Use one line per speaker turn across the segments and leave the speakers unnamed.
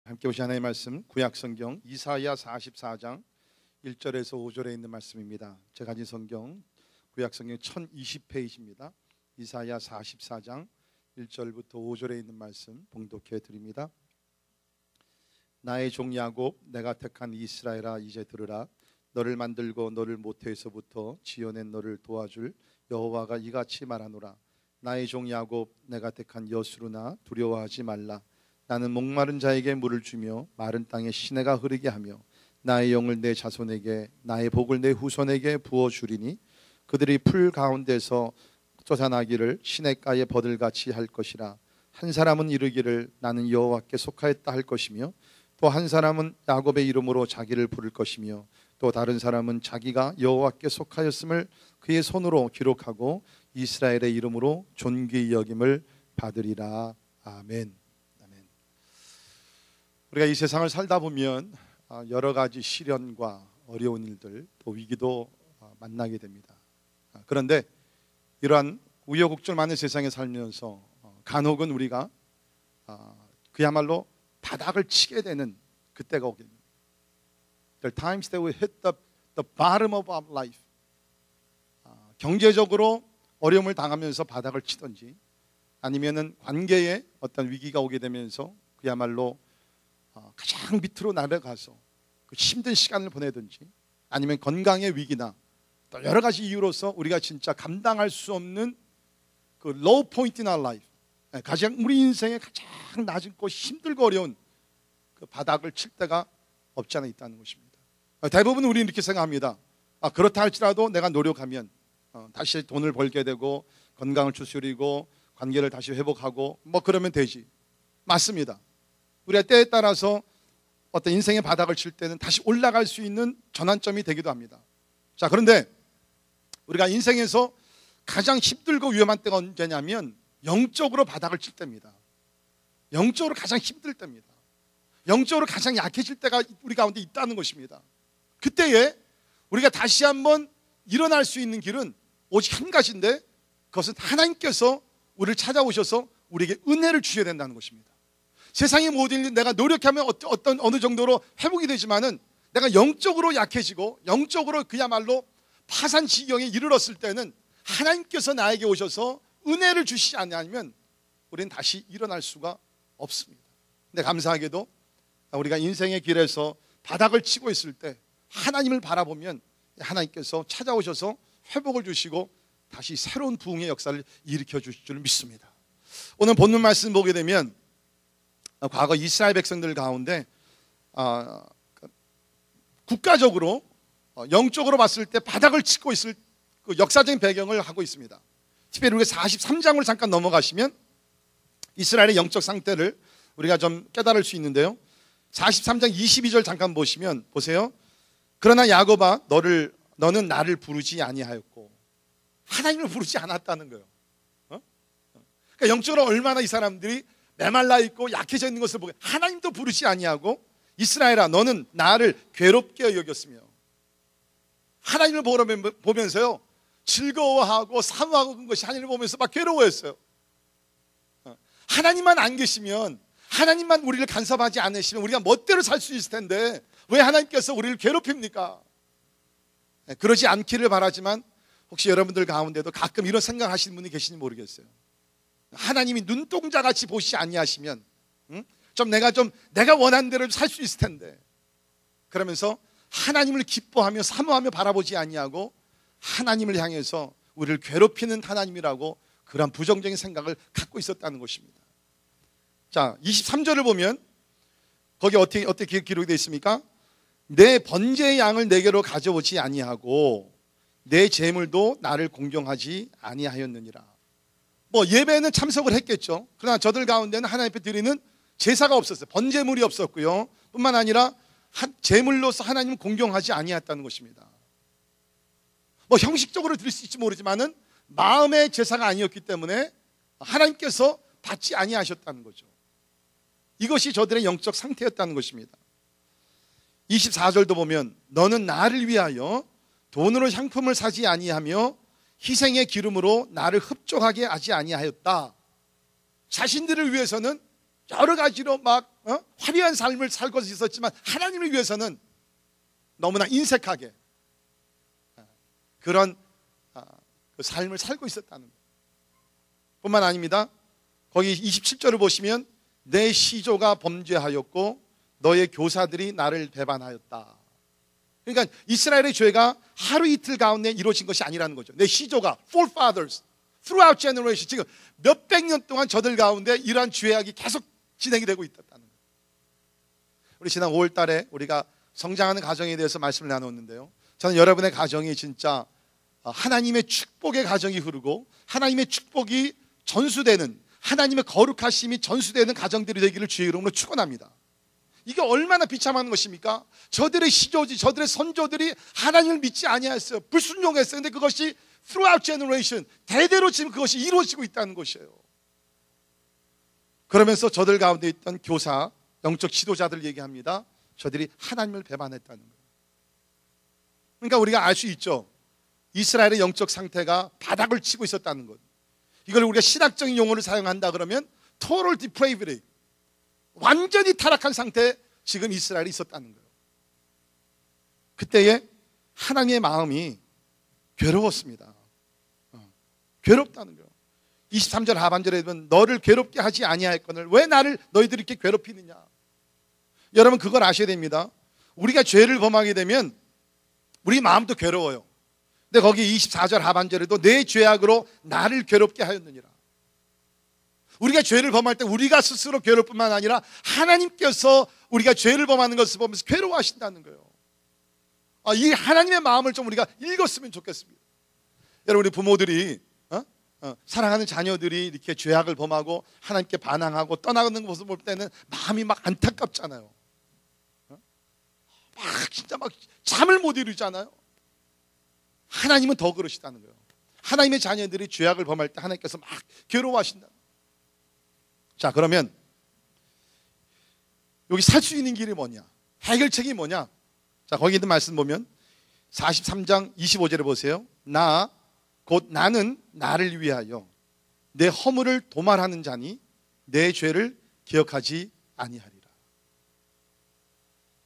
함께 보시 하나님의 말씀 구약성경 이사야 44장 1절에서 5절에 있는 말씀입니다. 제가 가진 성경 구약성경 1020페이지입니다. 이사야 44장 1절부터 5절에 있는 말씀 봉독해 드립니다. 나의 종 야곱, 내가 택한 이스라엘아, 이제 들으라. 너를 만들고 너를 모태에서부터 지어낸 너를 도와줄 여호와가 이같이 말하노라. 나의 종 야곱, 내가 택한 여수르나 두려워하지 말라. 나는 목마른 자에게 물을 주며 마른 땅에 시내가 흐르게 하며 나의 영을 내 자손에게, 나의 복을 내 후손에게 부어주리니 그들이 풀 가운데서 솟아나기를 시냇가에 버들같이 할 것이라. 한 사람은 이르기를 나는 여호와께 속하였다 할 것이며, 또 한 사람은 야곱의 이름으로 자기를 부를 것이며, 또 다른 사람은 자기가 여호와께 속하였음을 그의 손으로 기록하고 이스라엘의 이름으로 존귀 여김을 받으리라. 아멘. 우리가 이 세상을 살다 보면 여러 가지 시련과 어려운 일들, 또 위기도 만나게 됩니다. 그런데 이러한 우여곡절 많은 세상에 살면서 간혹은 우리가 그야말로 바닥을 치게 되는 그때가 오게 됩니다. There are times that we hit the bottom of our life. 경제적으로 어려움을 당하면서 바닥을 치든지, 아니면은 관계에 어떤 위기가 오게 되면서 그야말로 가장 밑으로 내려가서 그 힘든 시간을 보내든지, 아니면 건강의 위기나 또 여러 가지 이유로서 우리가 진짜 감당할 수 없는 그 low point in our life, 가장 우리 인생의 가장 낮고 힘들고 어려운 그 바닥을 칠 때가 없지 않아 있다는 것입니다. 대부분 우리는 이렇게 생각합니다. 그렇다 할지라도 내가 노력하면 다시 돈을 벌게 되고 건강을 추스리고 관계를 다시 회복하고 뭐 그러면 되지. 맞습니다. 우리가 때에 따라서 어떤 인생의 바닥을 칠 때는 다시 올라갈 수 있는 전환점이 되기도 합니다. 자, 그런데 우리가 인생에서 가장 힘들고 위험한 때가 언제냐면 영적으로 바닥을 칠 때입니다. 영적으로 가장 힘들 때입니다. 영적으로 가장 약해질 때가 우리 가운데 있다는 것입니다. 그때에 우리가 다시 한번 일어날 수 있는 길은 오직 한 가지인데, 그것은 하나님께서 우리를 찾아오셔서 우리에게 은혜를 주셔야 된다는 것입니다. 세상의 모든 일 내가 노력하면 어느 정도로 회복이 되지만은 내가 영적으로 약해지고 영적으로 그야말로 파산 지경에 이르렀을 때는 하나님께서 나에게 오셔서 은혜를 주시지 않으면 우리는 다시 일어날 수가 없습니다. 근데 감사하게도 우리가 인생의 길에서 바닥을 치고 있을 때 하나님을 바라보면 하나님께서 찾아오셔서 회복을 주시고 다시 새로운 부흥의 역사를 일으켜 주실 줄 믿습니다. 오늘 본문 말씀 보게 되면 과거 이스라엘 백성들 가운데 국가적으로 영적으로 봤을 때 바닥을 치고 있을 그 역사적인 배경을 하고 있습니다. 특별히 우리가 43장으로 잠깐 넘어가시면 이스라엘의 영적 상태를 우리가 좀 깨달을 수 있는데요. 43장 22절 잠깐 보시면 보세요. 그러나 야곱아, 너는 나를 부르지 아니하였고, 하나님을 부르지 않았다는 거예요. 그러니까 영적으로 얼마나 이 사람들이 메말라 있고 약해져 있는 것을 보고 하나님도 부르지 아니하고, 이스라엘아 너는 나를 괴롭게 여겼으며, 하나님을 보면서요 즐거워하고 사모하고 그런 것이 하나님을 보면서 막 괴로워했어요. 하나님만 안 계시면, 하나님만 우리를 간섭하지 않으시면 우리가 멋대로 살 수 있을 텐데 왜 하나님께서 우리를 괴롭힙니까? 그러지 않기를 바라지만 혹시 여러분들 가운데도 가끔 이런 생각하시는 분이 계신지 모르겠어요. 하나님이 눈동자같이 보시지 아니하시면 내가 원하는 대로 살 수 있을 텐데, 그러면서 하나님을 기뻐하며 사모하며 바라보지 아니하고 하나님을 향해서 우리를 괴롭히는 하나님이라고 그런 부정적인 생각을 갖고 있었다는 것입니다. 자, 23절을 보면 거기 어떻게 기록이 되어 있습니까? 내 번제의 양을 내게로 가져오지 아니하고 내 제물도 나를 공경하지 아니하였느니라. 예배는 참석을 했겠죠. 그러나 저들 가운데는 하나님 앞에 드리는 제사가 없었어요. 번제물이 없었고요. 뿐만 아니라 제물로서 하나님을 공경하지 아니했다는 것입니다. 형식적으로 드릴 수 있을지 모르지만은 마음의 제사가 아니었기 때문에 하나님께서 받지 아니하셨다는 거죠. 이것이 저들의 영적 상태였다는 것입니다. 24절도 보면 너는 나를 위하여 돈으로 향품을 사지 아니하며 희생의 기름으로 나를 흡족하게 하지 아니하였다. 자신들을 위해서는 여러 가지로 막 화려한 삶을 살고 있었지만 하나님을 위해서는 너무나 인색하게 그런 그 삶을 살고 있었다는 거예요. 뿐만 아닙니다. 거기 27절을 보시면 내 시조가 범죄하였고 너의 교사들이 나를 배반하였다. 그러니까 이스라엘의 죄가 하루 이틀 가운데 이루어진 것이 아니라는 거죠. 내 시조가 forefathers throughout generation, 지금 몇백 년 동안 저들 가운데 이러한 죄악이 계속 진행이 되고 있다는 거예요. 우리 지난 5월 달에 우리가 성장하는 가정에 대해서 말씀을 나눴는데요, 저는 여러분의 가정이 진짜 하나님의 축복의 가정이 흐르고 하나님의 축복이 전수되는, 하나님의 거룩하심이 전수되는 가정들이 되기를 주의 이름으로 축원합니다. 이게 얼마나 비참한 것입니까? 저들의 시조지, 저들의 선조들이 하나님을 믿지 아니하였어요. 불순종했어요. 근데 그것이 throughout generation, 대대로 지금 그것이 이루어지고 있다는 것이에요. 그러면서 저들 가운데 있던 교사, 영적 지도자들 얘기합니다. 저들이 하나님을 배반했다는 거예요. 그러니까 우리가 알 수 있죠. 이스라엘의 영적 상태가 바닥을 치고 있었다는 것. 이걸 우리가 신학적인 용어를 사용한다 그러면 total depravity, 완전히 타락한 상태에 지금 이스라엘이 있었다는 거예요. 그때에 하나님의 마음이 괴로웠습니다. 괴롭다는 거예요. 23절 하반절에 보면 너를 괴롭게 하지 아니하였거늘 왜 너희들이 이렇게 괴롭히느냐. 여러분 그걸 아셔야 됩니다. 우리가 죄를 범하게 되면 우리 마음도 괴로워요. 근데 거기 24절 하반절에도 내 죄악으로 나를 괴롭게 하였느니라. 우리가 죄를 범할 때 우리가 스스로 괴로울 뿐만 아니라 하나님께서 우리가 죄를 범하는 것을 보면서 괴로워하신다는 거예요. 이 하나님의 마음을 좀 우리가 읽었으면 좋겠습니다. 여러분 우리 부모들이 사랑하는 자녀들이 이렇게 죄악을 범하고 하나님께 반항하고 떠나가는 모습을 볼 때는 마음이 막 안타깝잖아요. 막 진짜 막 잠을 못 이루잖아요. 하나님은 더 그러시다는 거예요. 하나님의 자녀들이 죄악을 범할 때 하나님께서 막 괴로워하신다. 자, 그러면 여기 살 수 있는 길이 뭐냐? 해결책이 뭐냐? 자, 거기 있는 말씀 보면 43장 25절에 보세요. 곧 나는 나를 위하여 내 허물을 도말하는 자니 내 죄를 기억하지 아니하리라.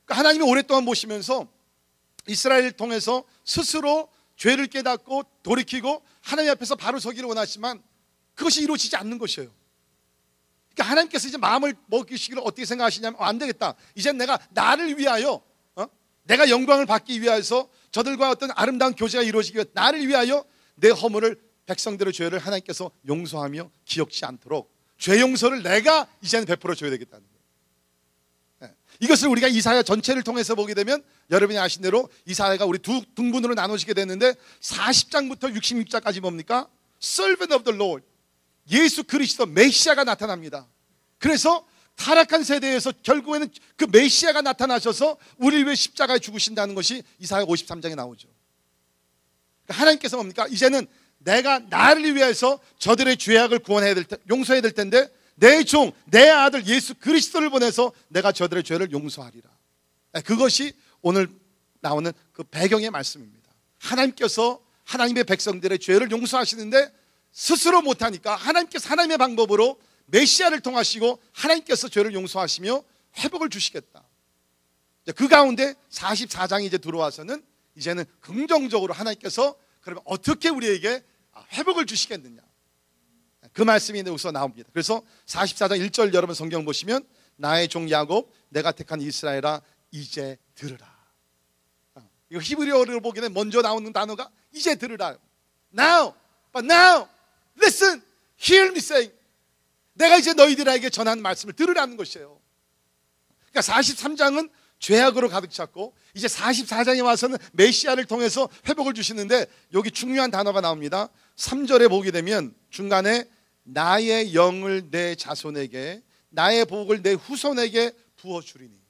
그러니까 하나님이 오랫동안 보시면서 이스라엘을 통해서 스스로 죄를 깨닫고 돌이키고 하나님 앞에서 바로 서기를 원하지만 그것이 이루어지지 않는 것이에요. 그러니까 하나님께서 이제 마음을 먹이시기를 어떻게 생각하시냐면 안 되겠다. 이제 내가 나를 위하여 내가 영광을 받기 위해서 저들과 어떤 아름다운 교제가 이루어지기 위해 나를 위하여 내 허물을, 백성들의 죄를 하나님께서 용서하며 기억지 않도록 죄 용서를 내가 이제는 베풀어 줘야 되겠다는 거예요. 이것을 우리가 이사야 전체를 통해서 보게 되면 여러분이 아신 대로 이사야가 우리 두 등분으로 나누시게 됐는데 40장부터 66장까지 뭡니까? Servant of the Lord, 예수 그리스도 메시아가 나타납니다. 그래서 타락한 세대에서 결국에는 그 메시아가 나타나셔서 우리를 위해 십자가에 죽으신다는 것이 이사야 53장에 나오죠. 그러니까 하나님께서 뭡니까? 이제는 내가 나를 위해서 저들의 죄악을 구원해야 될 용서해야 될 텐데 내 종, 내 아들 예수 그리스도를 보내서 내가 저들의 죄를 용서하리라. 그것이 오늘 나오는 그 배경의 말씀입니다. 하나님께서 하나님의 백성들의 죄를 용서하시는데 스스로 못하니까 하나님께서 하나님의 방법으로 메시아를 통하시고 하나님께서 죄를 용서하시며 회복을 주시겠다. 그 가운데 44장이 이제 들어와서는 이제는 긍정적으로 하나님께서 그러면 어떻게 우리에게 회복을 주시겠느냐, 그 말씀이 여기서 나옵니다. 그래서 44장 1절 여러분 성경 보시면 나의 종 야곱 내가 택한 이스라엘아 이제 들으라. 이거 히브리어를 보기에 먼저 나오는 단어가 이제 들으라. Now, but now, listen, hear me saying. 내가 이제 너희들에게 전하는 말씀을 들으라는 것이에요. 그러니까 43장은 죄악으로 가득 찼고 이제 44장에 와서는 메시아를 통해서 회복을 주시는데 여기 중요한 단어가 나옵니다. 3절에 보게 되면 중간에 나의 영을 내 자손에게 나의 복을 내 후손에게 부어주리니.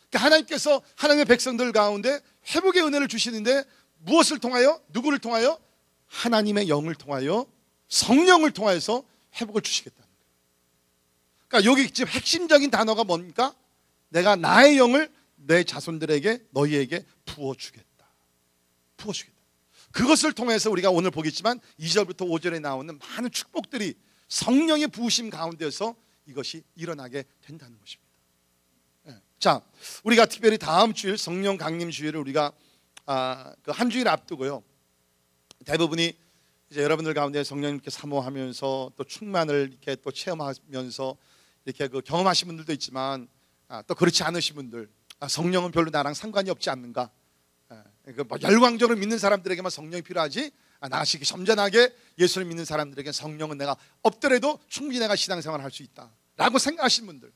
그러니까 하나님께서 하나님의 백성들 가운데 회복의 은혜를 주시는데 무엇을 통하여? 누구를 통하여? 하나님의 영을 통하여 성령을 통해서 회복을 주시겠다는 거예요. 그러니까 여기 지금 핵심적인 단어가 뭡니까? 내가 나의 영을 내 자손들에게 너희에게 부어주겠다. 부어주겠다. 그것을 통해서 우리가 오늘 보겠지만 2절부터 5절에 나오는 많은 축복들이 성령의 부으심 가운데서 이것이 일어나게 된다는 것입니다. 자, 우리가 특별히 다음 주일 성령 강림 주일을 우리가 그 한 주일 앞두고요. 대부분이 이제 여러분들 가운데 성령님께 사모하면서 또 충만을 이렇게 또 체험하면서 이렇게 그 경험하신 분들도 있지만 또 그렇지 않으신 분들, 성령은 별로 나랑 상관이 없지 않는가? 뭐 열광적으로 믿는 사람들에게만 성령이 필요하지, 나같이 점잖하게 예수를 믿는 사람들에게 성령은 내가 없더라도 충분히 내가 신앙생활을 할 수 있다라고 생각하시는 분들,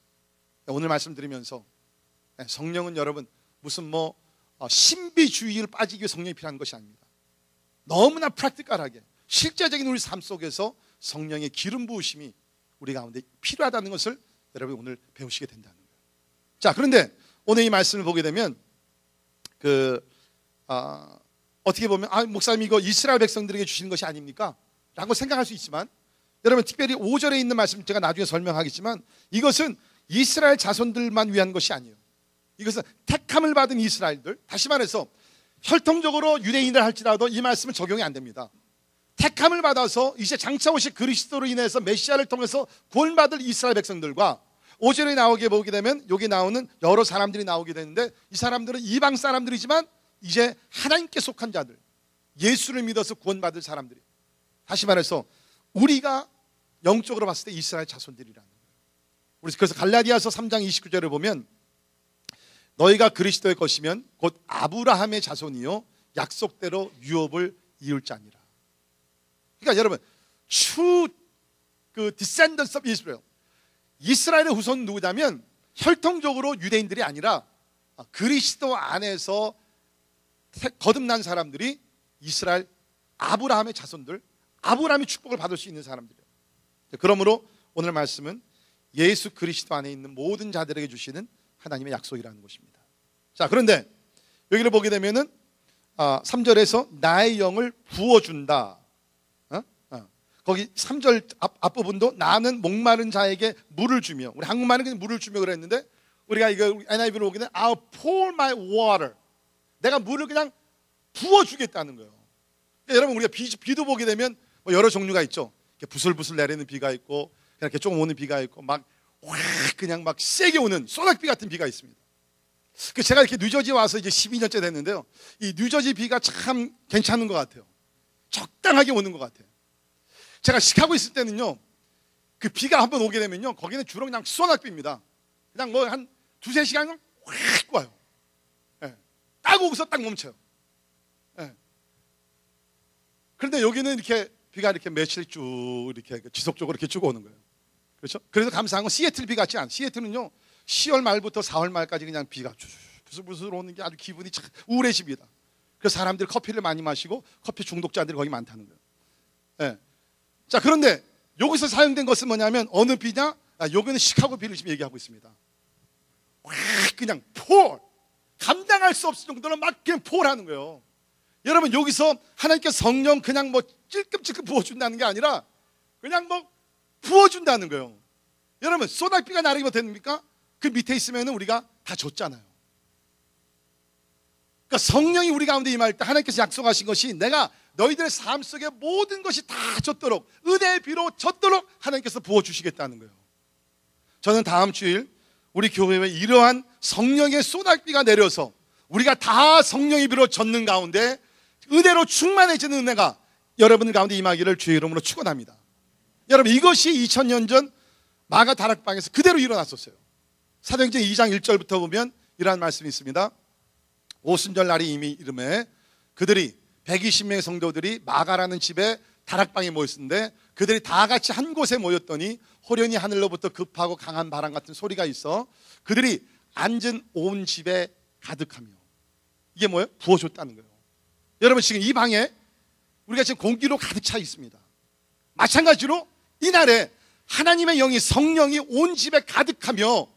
오늘 말씀드리면서 성령은 여러분 무슨 뭐 신비주의를 빠지기 위해 성령이 필요한 것이 아닙니다. 너무나 프랙티컬하게 실제적인 우리 삶 속에서 성령의 기름 부으심이 우리 가운데 필요하다는 것을 여러분 오늘 배우시게 된다는 거예요. 자, 그런데 오늘 이 말씀을 보게 되면 어떻게 보면 목사님 이거 이스라엘 백성들에게 주시는 것이 아닙니까? 라고 생각할 수 있지만, 여러분 특별히 5절에 있는 말씀 제가 나중에 설명하겠지만, 이것은 이스라엘 자손들만 위한 것이 아니에요. 이것은 택함을 받은 이스라엘들, 다시 말해서 혈통적으로 유대인을 할지라도 이 말씀은 적용이 안 됩니다. 택함을 받아서 이제 장차 오실 그리스도로 인해서 메시아를 통해서 구원받을 이스라엘 백성들과 5절에 나오게 보게 되면 여기 나오는 여러 사람들이 나오게 되는데, 이 사람들은 이방 사람들이지만 이제 하나님께 속한 자들, 예수를 믿어서 구원받을 사람들이, 다시 말해서 우리가 영적으로 봤을 때 이스라엘 자손들이라는 거예요. 우리 그래서 갈라디아서 3장 29절을 보면 너희가 그리스도의 것이면 곧 아브라함의 자손이요 약속대로 유업을 이을 자니라. 그러니까 여러분 true descendants of Israel, 이스라엘의 후손은 누구냐면 혈통적으로 유대인들이 아니라 그리스도 안에서 거듭난 사람들이 이스라엘 아브라함의 자손들, 아브라함의 축복을 받을 수 있는 사람들이에요. 그러므로 오늘 말씀은 예수 그리스도 안에 있는 모든 자들에게 주시는 하나님의 약속이라는 것입니다. 자, 그런데 여기를 보게 되면은 3절에서 나의 영을 부어준다. 거기 3절 앞부분도 나는 목마른 자에게 물을 주며, 우리 한국말은 그냥 물을 주며 그랬는데, 우리가 이거 NIV로 보기에는 I'll pour my water, 내가 물을 그냥 부어주겠다는 거예요. 그러니까 여러분 우리가 비도 보게 되면 뭐 여러 종류가 있죠. 이렇게 부슬부슬 내리는 비가 있고, 그냥 이렇게 조금 오는 비가 있고, 막 확 그냥 막 세게 오는 소낙비 같은 비가 있습니다. 제가 이렇게 뉴저지 와서 이제 12년째 됐는데요, 이 뉴저지 비가 참 괜찮은 것 같아요. 적당하게 오는 것 같아요. 제가 시카고 있을 때는요, 그 비가 한번 오게 되면요, 거기는 주로 그냥 소낙비입니다. 그냥 뭐 한 두세 시간 확 와요. 딱 오고서 딱 멈춰요. 그런데 여기는 이렇게 비가 이렇게 며칠 쭉 이렇게 지속적으로 이렇게 쭉 오는 거예요. 그렇죠? 그래서 감사한 건 시애틀 비 같지 않아요. 시애틀은요 10월 말부터 4월 말까지 그냥 비가 부슬부슬 오는 게 아주 기분이 참 우울해집니다. 그래서 사람들이 커피를 많이 마시고 커피 중독자들이 거기 많다는 거예요. 자, 그런데 여기서 사용된 것은 뭐냐면 어느 비냐? 여기는 시카고 비를 지금 얘기하고 있습니다. 그냥 폴, 감당할 수 없을 정도로 막 그냥 폴하는 거예요. 여러분 여기서 하나님께서 성령 그냥 뭐 찔끔찔끔 부어준다는 게 아니라 그냥 뭐 부어준다는 거예요. 여러분 소낙비가 나르기만 됩니까? 그 밑에 있으면 우리가 다 줬잖아요. 그러니까 성령이 우리 가운데 임할 때 하나님께서 약속하신 것이 내가 너희들의 삶 속에 모든 것이 다 젖도록, 은혜의 비로 젖도록 하나님께서 부어주시겠다는 거예요. 저는 다음 주일 우리 교회에 이러한 성령의 소낙비가 내려서 우리가 다 성령의 비로 젖는 가운데 은혜로 충만해지는 은혜가 여러분 가운데 임하기를 주의 이름으로 축원합니다. 여러분 이것이 2000년 전 마가 다락방에서 그대로 일어났었어요. 사도행전 2장 1절부터 보면 이러한 말씀이 있습니다. 오순절 날이 이미 이름에 그들이 120명의 성도들이 마가라는 집에 다락방에 모였는데, 그들이 다 같이 한 곳에 모였더니 호련히 하늘로부터 급하고 강한 바람 같은 소리가 있어 그들이 앉은 온 집에 가득하며, 이게 뭐예요? 부어줬다는 거예요. 여러분 지금 이 방에 우리가 지금 공기로 가득 차 있습니다. 마찬가지로 이날에 하나님의 영이, 성령이 온 집에 가득하며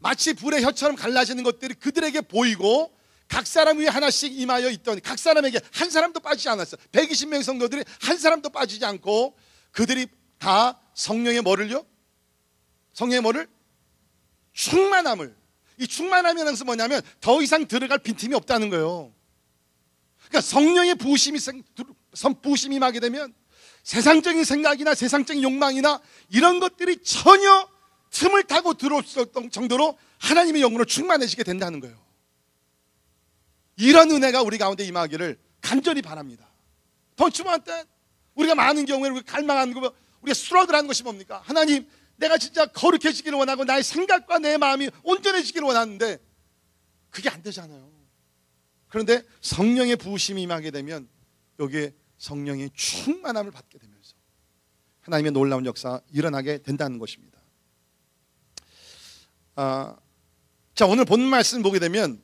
마치 불의 혀처럼 갈라지는 것들이 그들에게 보이고 각 사람 위에 하나씩 임하여 있더니 각 사람에게 한 사람도 빠지지 않았어요. 120명 성도들이 한 사람도 빠지지 않고 그들이 다 성령의 뭐를요? 성령의 뭐를? 충만함을. 이 충만함이라는 것은 뭐냐면 더 이상 들어갈 빈틈이 없다는 거예요. 그러니까 성령의 부으심이 임하게 되면 세상적인 생각이나 세상적인 욕망이나 이런 것들이 전혀 틈을 타고 들어올 정도로 하나님의 영으로 충만해지게 된다는 거예요. 이런 은혜가 우리 가운데 임하기를 간절히 바랍니다. Don't you want that? 우리가 많은 경우에 우리가 갈망하는 거, 우리가 스트러글하는 것이 뭡니까? 하나님, 내가 진짜 거룩해지기를 원하고 나의 생각과 내 마음이 온전해지기를 원하는데 그게 안 되잖아요. 그런데 성령의 부으심이 임하게 되면 여기에 성령의 충만함을 받게 되면서 하나님의 놀라운 역사가 일어나게 된다는 것입니다. 자, 오늘 본문 말씀 보게 되면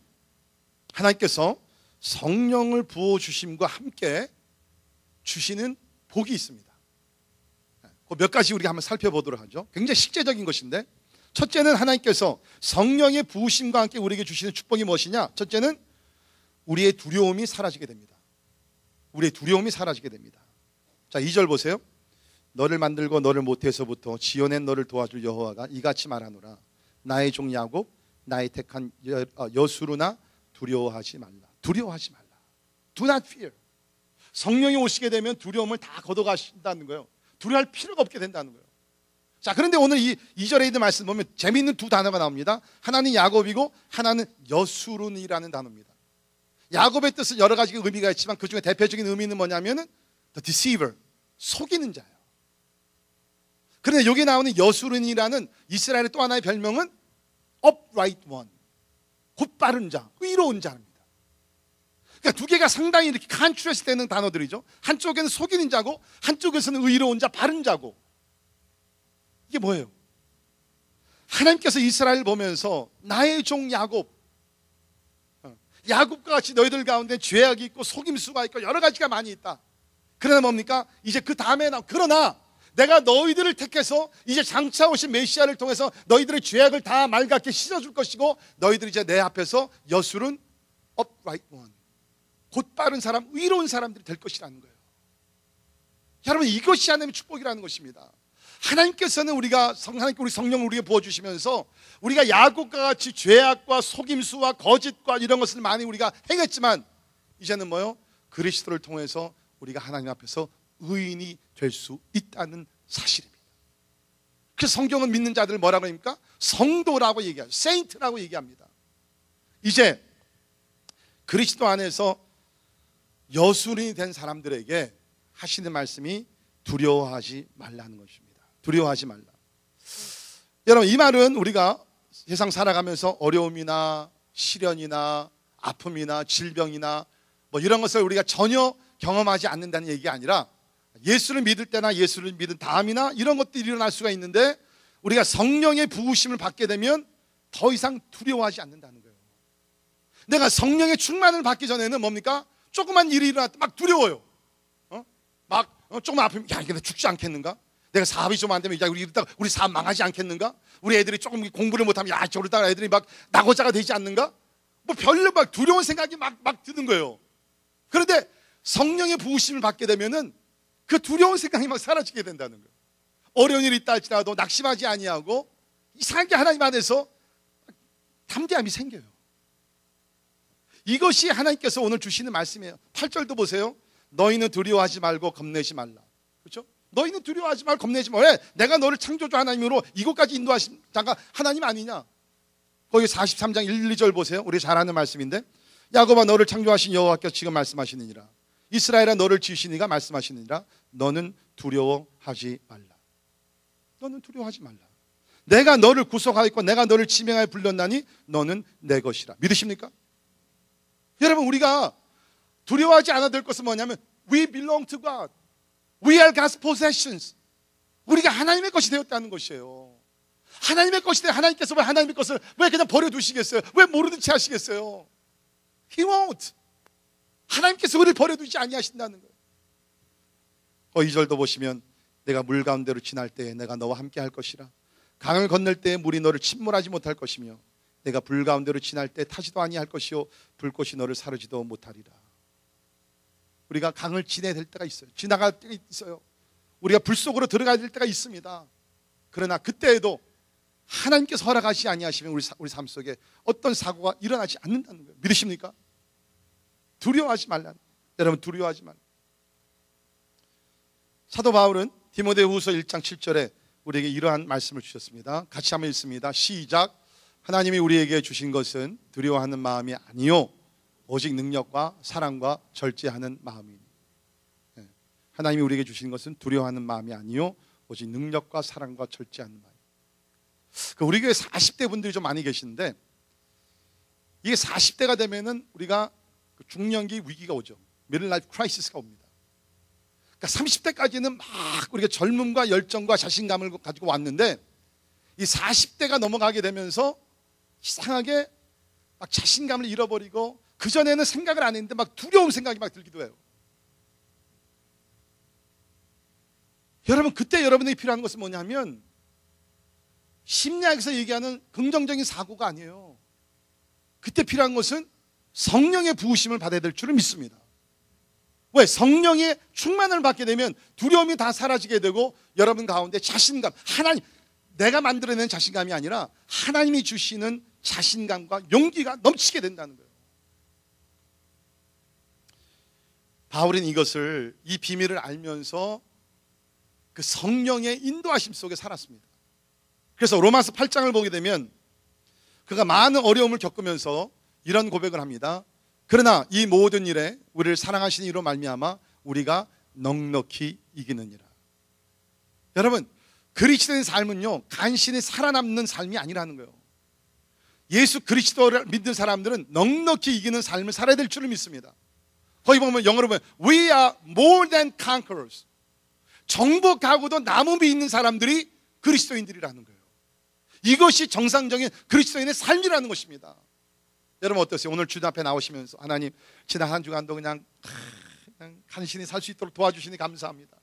하나님께서 성령을 부어주심과 함께 주시는 복이 있습니다. 그 몇 가지 우리가 한번 살펴보도록 하죠. 굉장히 실제적인 것인데, 첫째는 하나님께서 성령의 부으심과 함께 우리에게 주시는 축복이 무엇이냐? 첫째는 우리의 두려움이 사라지게 됩니다. 우리의 두려움이 사라지게 됩니다. 자, 2절 보세요. 너를 만들고 너를 모태에서부터 지어낸 너를 도와줄 여호와가 이같이 말하노라. 나의 종 야곱, 나의 택한 여수르나 두려워하지 말라. 두려워하지 말라. Do not fear. 성령이 오시게 되면 두려움을 다 걷어가신다는 거예요. 두려워할 필요가 없게 된다는 거예요. 자, 그런데 오늘 이 2절에 있는 말씀 보면 재미있는 두 단어가 나옵니다. 하나는 야곱이고 하나는 여수룬이라는 단어입니다. 야곱의 뜻은 여러 가지 의미가 있지만 그 중에 대표적인 의미는 뭐냐면은 the deceiver, 속이는 자예요. 그런데 여기 나오는 여수룬이라는 이스라엘의 또 하나의 별명은 upright one, 곧바른 자, 의로운 자입니다. 그러니까 두 개가 상당히 이렇게 간추려서 되는 단어들이죠. 한쪽에는 속이는 자고 한쪽에서는 의로운 자, 바른 자고. 이게 뭐예요? 하나님께서 이스라엘을 보면서 나의 종 야곱, 야곱과 같이 너희들 가운데 죄악이 있고 속임수가 있고 여러 가지가 많이 있다. 그러나 뭡니까? 이제 그 다음에 그러나 내가 너희들을 택해서 이제 장차 오신 메시아를 통해서 너희들의 죄악을 다 맑게 씻어줄 것이고 너희들이 이제 내 앞에서 여술은 upright one, 곧바른 사람, 의로운 사람들이 될 것이라는 거예요. 여러분, 이것이 하나님의 축복이라는 것입니다. 하나님께서는 하나님께 우리 성령을 우리에게 부어주시면서 우리가 야곱과 같이 죄악과 속임수와 거짓과 이런 것을 많이 우리가 행했지만 이제는 뭐요? 그리스도를 통해서 우리가 하나님 앞에서 의인이 될 수 있다는 사실입니다. 그래서 성경은 믿는 자들을 뭐라고 합니까? 성도라고 얘기하죠. 세인트라고 얘기합니다. 이제 그리스도 안에서 여술인이 된 사람들에게 하시는 말씀이 두려워하지 말라는 것입니다. 두려워하지 말라. 여러분, 이 말은 우리가 세상 살아가면서 어려움이나 시련이나 아픔이나 질병이나 뭐 이런 것을 우리가 전혀 경험하지 않는다는 얘기가 아니라 예수를 믿을 때나 예수를 믿은 다음이나 이런 것들이 일어날 수가 있는데 우리가 성령의 부으심을 받게 되면 더 이상 두려워하지 않는다는 거예요. 내가 성령의 충만을 받기 전에는 뭡니까? 조그만 일이 일어날 때 막 두려워요. 조금 아프면 야, 이게 나 죽지 않겠는가? 내가 사업이 좀 안 되면 야, 우리 사업 망하지 않겠는가? 우리 애들이 조금 공부를 못하면 야, 저러다가 애들이 막 낙오자가 되지 않는가? 뭐 별로 막 두려운 생각이 막 드는 거예요. 그런데 성령의 부으심을 받게 되면은 그 두려운 생각이 막 사라지게 된다는 거예요. 어려운 일이 있다 할지라도 낙심하지 아니하고 이상하게 하나님 안에서 담대함이 생겨요. 이것이 하나님께서 오늘 주시는 말씀이에요. 8절도 보세요. 너희는 두려워하지 말고 겁내지 말라. 그렇죠? 너희는 두려워하지 말고 겁내지 말라. 왜? 내가 너를 창조주 하나님으로 이곳까지 인도하신 자가 하나님 아니냐? 거기 43장 1, 2절 보세요. 우리 잘 아는 말씀인데 야곱아 너를 창조하신 여호와께서 지금 말씀하시느니라. 이스라엘아 너를 지으신 이가 말씀하시느니라. 너는 두려워하지 말라. 너는 두려워하지 말라. 내가 너를 구속하였고 내가 너를 지명하여 불렀나니 너는 내 것이라. 믿으십니까? 여러분, 우리가 두려워하지 않아야 될 것은 뭐냐면 We belong to God. We are God's possessions. 우리가 하나님의 것이 되었다는 것이에요. 하나님의 것이 되어 하나님께서 왜 하나님의 것을 왜 그냥 버려두시겠어요? 왜 모르는 채 하시겠어요? He won't. 하나님께서 우리를 버려두지 아니하신다는 거예요. 2절도 보시면 내가 물 가운데로 지날 때에 내가 너와 함께 할 것이라. 강을 건널 때에 물이 너를 침몰하지 못할 것이며 내가 불 가운데로 지날 때 타지도 아니할 것이요 불꽃이 너를 사르지도 못하리라. 우리가 강을 지내야 될 때가 있어요. 지나갈 때가 있어요. 우리가 불 속으로 들어가야 될 때가 있습니다. 그러나 그때에도 하나님께서 허락하시지 아니하시면 우리 삶 속에 어떤 사고가 일어나지 않는다는 거예요. 믿으십니까? 두려워하지 말라는 거예요. 여러분, 두려워하지 말라. 사도 바울은 디모데후서 1장 7절에 우리에게 이러한 말씀을 주셨습니다. 같이 한번 읽습니다. 시작. 하나님이 우리에게 주신 것은 두려워하는 마음이 아니요 오직 능력과 사랑과 절제하는 마음이니. 하나님이 우리에게 주신 것은 두려워하는 마음이 아니요 오직 능력과 사랑과 절제하는 마음. 우리 교회 40대 분들이 좀 많이 계시는데, 이게 40대가 되면은 우리가 중년기 위기가 오죠. 미들라이프 크라이시스가 옵니다. 그러니까 30대까지는 막 우리가 젊음과 열정과 자신감을 가지고 왔는데, 이 40대가 넘어가게 되면서 이상하게 막 자신감을 잃어버리고, 그전에는 생각을 안 했는데 막 두려운 생각이 막 들기도 해요. 여러분, 그때 여러분에게 필요한 것은 뭐냐면 심리학에서 얘기하는 긍정적인 사고가 아니에요. 그때 필요한 것은 성령의 부으심을 받아야 될 줄을 믿습니다. 왜? 성령의 충만을 받게 되면 두려움이 다 사라지게 되고, 여러분 가운데 자신감, 하나님, 내가 만들어낸 자신감이 아니라 하나님이 주시는 자신감과 용기가 넘치게 된다는 거예요. 바울은 이것을, 이 비밀을 알면서 그 성령의 인도하심 속에 살았습니다. 그래서 로마서 8장을 보게 되면 그가 많은 어려움을 겪으면서 이런 고백을 합니다. 그러나 이 모든 일에 우리를 사랑하시는 이로 말미암아 우리가 넉넉히 이기느니라. 여러분, 그리스도의 삶은요, 간신히 살아남는 삶이 아니라는 거예요. 예수 그리스도를 믿는 사람들은 넉넉히 이기는 삶을 살아야 될 줄을 믿습니다. 거기 보면 영어로 보면 We are more than conquerors. 정복하고도 남음이 있는 사람들이 그리스도인들이라는 거예요. 이것이 정상적인 그리스도인의 삶이라는 것입니다. 여러분 어떠세요? 오늘 주님 앞에 나오시면서 하나님, 지난 한 주간도 그냥 간신히 살 수 있도록 도와주시니 감사합니다.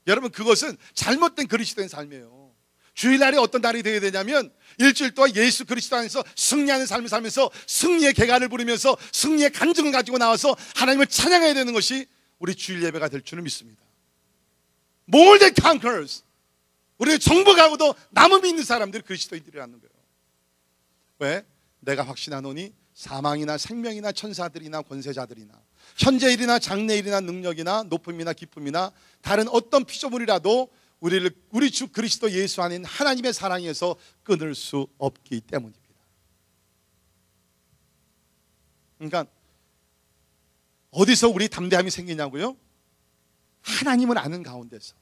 여러분, 그것은 잘못된 그리스도인 삶이에요. 주일날이 어떤 날이 되어야 되냐면 일주일 동안 예수 그리스도 안에서 승리하는 삶을 살면서 승리의 개가를 부르면서 승리의 간증을 가지고 나와서 하나님을 찬양해야 되는 것이 우리 주일 예배가 될 줄을 믿습니다. More than conquerors. 우리를 정복하고도 남음이 있는 사람들이 그리스도인들이라는 거예요. 왜? 내가 확신하노니 사망이나 생명이나 천사들이나 권세자들이나 현재 일이나 장래 일이나 능력이나 높음이나 기쁨이나 다른 어떤 피조물이라도 우리 주 그리스도 예수 안에 있는 하나님의 사랑에서 끊을 수 없기 때문입니다. 그러니까 어디서 우리 담대함이 생기냐고요? 하나님을 아는 가운데서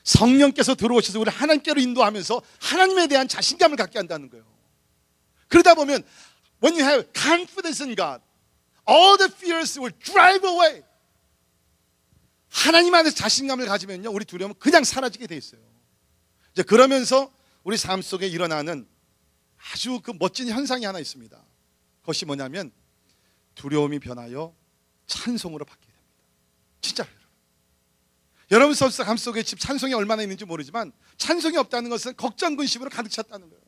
성령께서 들어오셔서 우리 하나님께로 인도하면서 하나님에 대한 자신감을 갖게 한다는 거예요. 그러다 보면 when you have confidence in God, all the fears will drive away. 하나님 안에서 자신감을 가지면요, 우리 두려움은 그냥 사라지게 돼 있어요. 이제 그러면서 우리 삶 속에 일어나는 아주 그 멋진 현상이 하나 있습니다. 그것이 뭐냐면 두려움이 변하여 찬송으로 바뀌게 됩니다. 진짜로. 여러분 삶 속에 지금 찬송이 얼마나 있는지 모르지만 찬송이 없다는 것은 걱정 근심으로 가득 찼다는 거예요.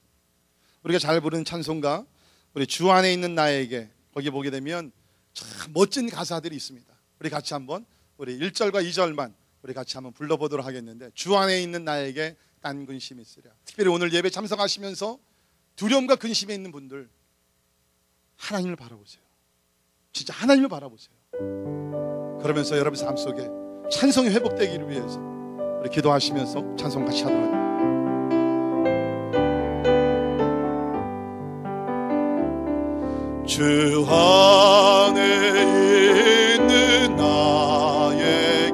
우리가 잘 부르는 찬송가, 우리 주 안에 있는 나에게, 거기 보게 되면 참 멋진 가사들이 있습니다. 우리 같이 한번 우리 1절과 2절만 우리 같이 한번 불러보도록 하겠는데, 주 안에 있는 나에게 딴 근심이 있으랴. 특별히 오늘 예배 참석하시면서 두려움과 근심에 있는 분들, 하나님을 바라보세요. 진짜 하나님을 바라보세요. 그러면서 여러분 삶 속에 찬송이 회복되기를 위해서 우리 기도하시면서 찬송 같이 하도록 합니다. 주 안에 있는 나에게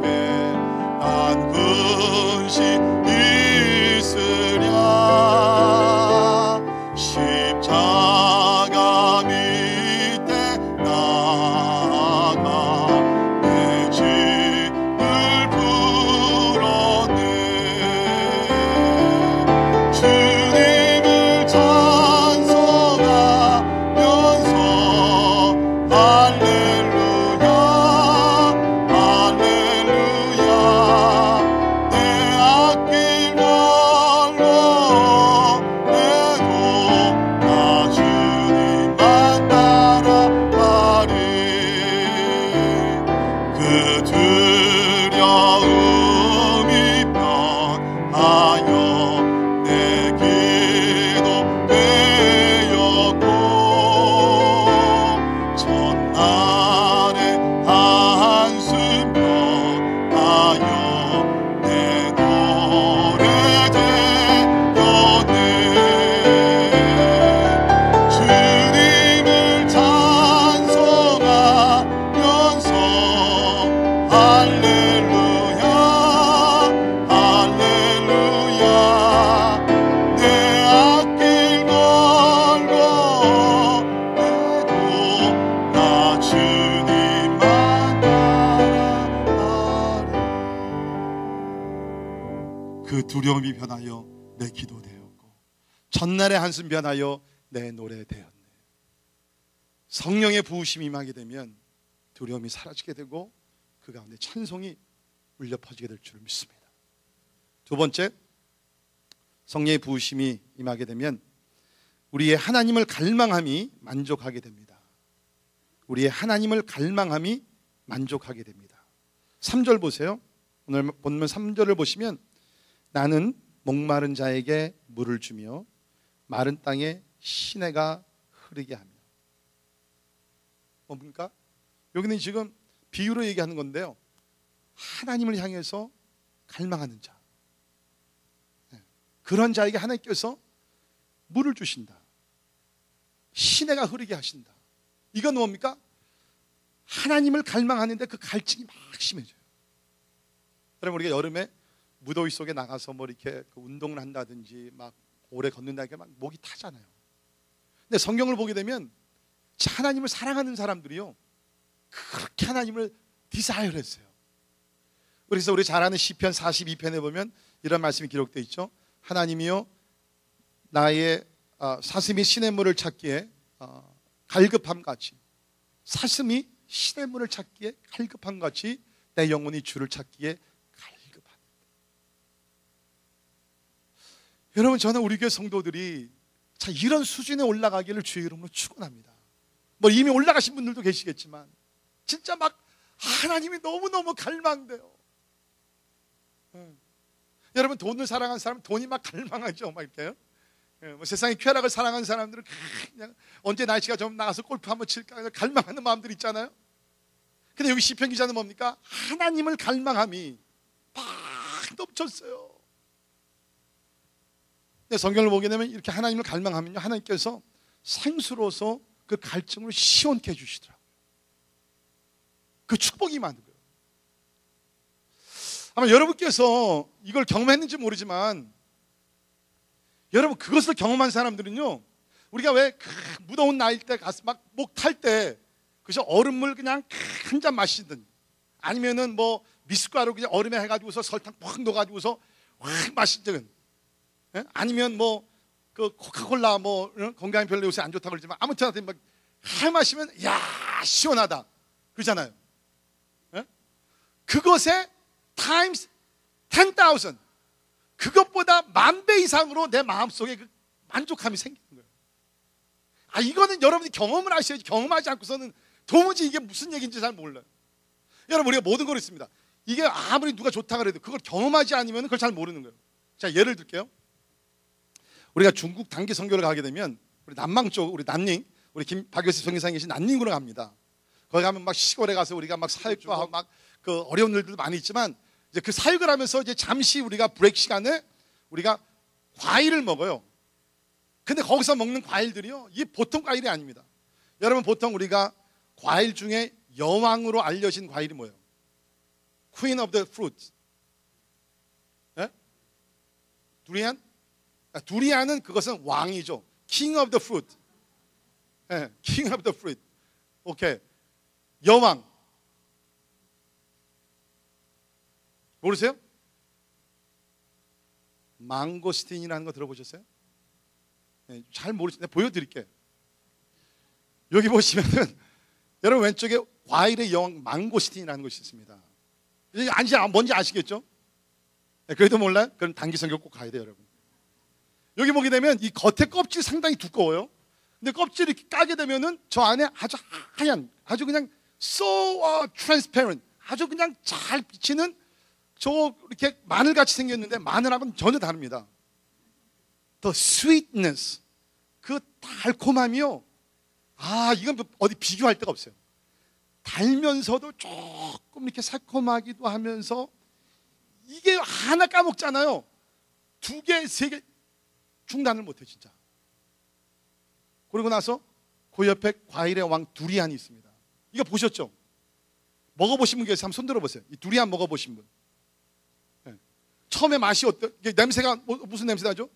난 근심 있으랴. 십자가 밑에 나가 내 짐을 풀었네. 주님을 찬송하면서 할렐루야 그 두려움이 변하여 내 기도 되었고 전날의 한숨 변하여 내 노래 되었네. 성령의 부으심이 임하게 되면 두려움이 사라지게 되고 그 가운데 찬송이 울려 퍼지게 될 줄 믿습니다. 두 번째, 성령의 부으심이 임하게 되면 우리의 하나님을 갈망함이 만족하게 됩니다. 우리의 하나님을 갈망함이 만족하게 됩니다. 3절 보세요. 오늘 본문 3절을 보시면 나는 목마른 자에게 물을 주며 마른 땅에 시내가 흐르게 하며. 뭡니까? 여기는 지금 비유로 얘기하는 건데요, 하나님을 향해서 갈망하는 자, 그런 자에게 하나님께서 물을 주신다. 시내가 흐르게 하신다. 이건 뭡니까? 하나님을 갈망하는데 그 갈증이 막 심해져요. 여러분, 우리가 여름에 무더위 속에 나가서 뭐 이렇게 운동을 한다든지 막 오래 걷는다니까 막 목이 타잖아요. 근데 성경을 보게 되면 하나님을 사랑하는 사람들이요, 그렇게 하나님을 디사이어 했어요. 그래서 우리 잘 아는 시편 42편에 보면 이런 말씀이 기록되어 있죠. 하나님이요, 나의 사슴이 시냇물을 찾기에 갈급함 같이, 사슴이 시냇물을 찾기에 갈급함 같이 내 영혼이 주를 찾기에 갈급하다. 여러분, 저는 우리 교회 성도들이 자, 이런 수준에 올라가기를 주의 이름으로 축원합니다. 뭐 이미 올라가신 분들도 계시겠지만 진짜 막 하나님이 너무너무 갈망돼요. 여러분, 돈을 사랑하는 사람은 돈이 막 갈망하죠. 막 이렇게요. 뭐 세상의 쾌락을 사랑하는 사람들은 그냥 언제 날씨가 좀 나가서 골프 한번 칠까 갈망하는 마음들 있잖아요. 근데 여기 시편 기자는 뭡니까? 하나님을 갈망함이 막 넘쳤어요. 근데 성경을 보게 되면 이렇게 하나님을 갈망하면요, 하나님께서 생수로서 그 갈증을 시원케 해주시더라고요. 그 축복이 많은 거예요. 아마 여러분께서 이걸 경험했는지 모르지만, 여러분, 그것을 경험한 사람들은요, 우리가 왜 무더운 나일 때 가서 막 목 탈 때 그래서 얼음물 그냥 한 잔 마시든, 아니면은 뭐 미숫가루 그냥 얼음에 해가지고서 설탕 팍 넣어가지고서 확 마시든, 아니면 뭐 그 코카콜라 뭐 건강에 별로 요새 안 좋다고 그러지만 아무튼 막 마시면 야 시원하다 그러잖아요. 그것에 times 10,000, 그것보다 10,000배 이상으로 내 마음속에 그 만족감이 생기는 거예요. 이거는 여러분이 경험을 하셔야지, 경험하지 않고서는 도무지 이게 무슨 얘기인지 잘 몰라요. 여러분, 우리가 모든 걸 있습니다. 이게 아무리 누가 좋다 그래도 그걸 경험하지 않으면 그걸 잘 모르는 거예요. 자, 예를 들게요. 우리가 중국 단기 선교를 가게 되면 우리 남망 쪽, 우리 난닝, 우리 박효수 선교사님 계신 난닝으로 갑니다. 거기 가면 막 시골에 가서 우리가 막 사역도 하고 막 그 어려운 일들도 많이 있지만, 이제 그 사역을 하면서 이제 잠시 우리가 브레이크 시간에 우리가 과일을 먹어요. 근데 거기서 먹는 과일들이요, 이게 보통 과일이 아닙니다. 여러분, 보통 우리가 과일 중에 여왕으로 알려진 과일이 뭐예요? Queen of the fruit. 네? 두리안? 두리안은 그것은 왕이죠. King of the fruit. 네, King of the fruit. 오케이. 여왕. 모르세요? 망고스틴이라는 거 들어보셨어요? 네, 잘 모르시는데 보여드릴게요. 여기 보시면은 여러분 왼쪽에 과일의 여왕 망고스틴이라는 것이 있습니다. 뭔지 아시겠죠? 네, 그래도 몰라요? 그럼 단기 선교 꼭 가야 돼요, 여러분. 여기 보게 되면 이 겉에 껍질이 상당히 두꺼워요. 근데 껍질을 이렇게 까게 되면은 저 안에 아주 하얀, 아주 그냥 so transparent, 아주 그냥 잘 비치는 저 이렇게 마늘같이 생겼는데 마늘하고는 전혀 다릅니다. The sweetness, 그 달콤함이요, 이건 어디 비교할 데가 없어요. 달면서도 조금 이렇게 새콤하기도 하면서, 이게 하나 까먹잖아요, 2개, 3개 중단을 못해 진짜. 그러고 나서 그 옆에 과일의 왕 두리안이 있습니다. 이거 보셨죠? 먹어보신 분 계세요? 한번 손 들어보세요. 이 두리안 먹어보신 분. 네. 처음에 맛이 어때요? 냄새가 무슨 냄새 나죠?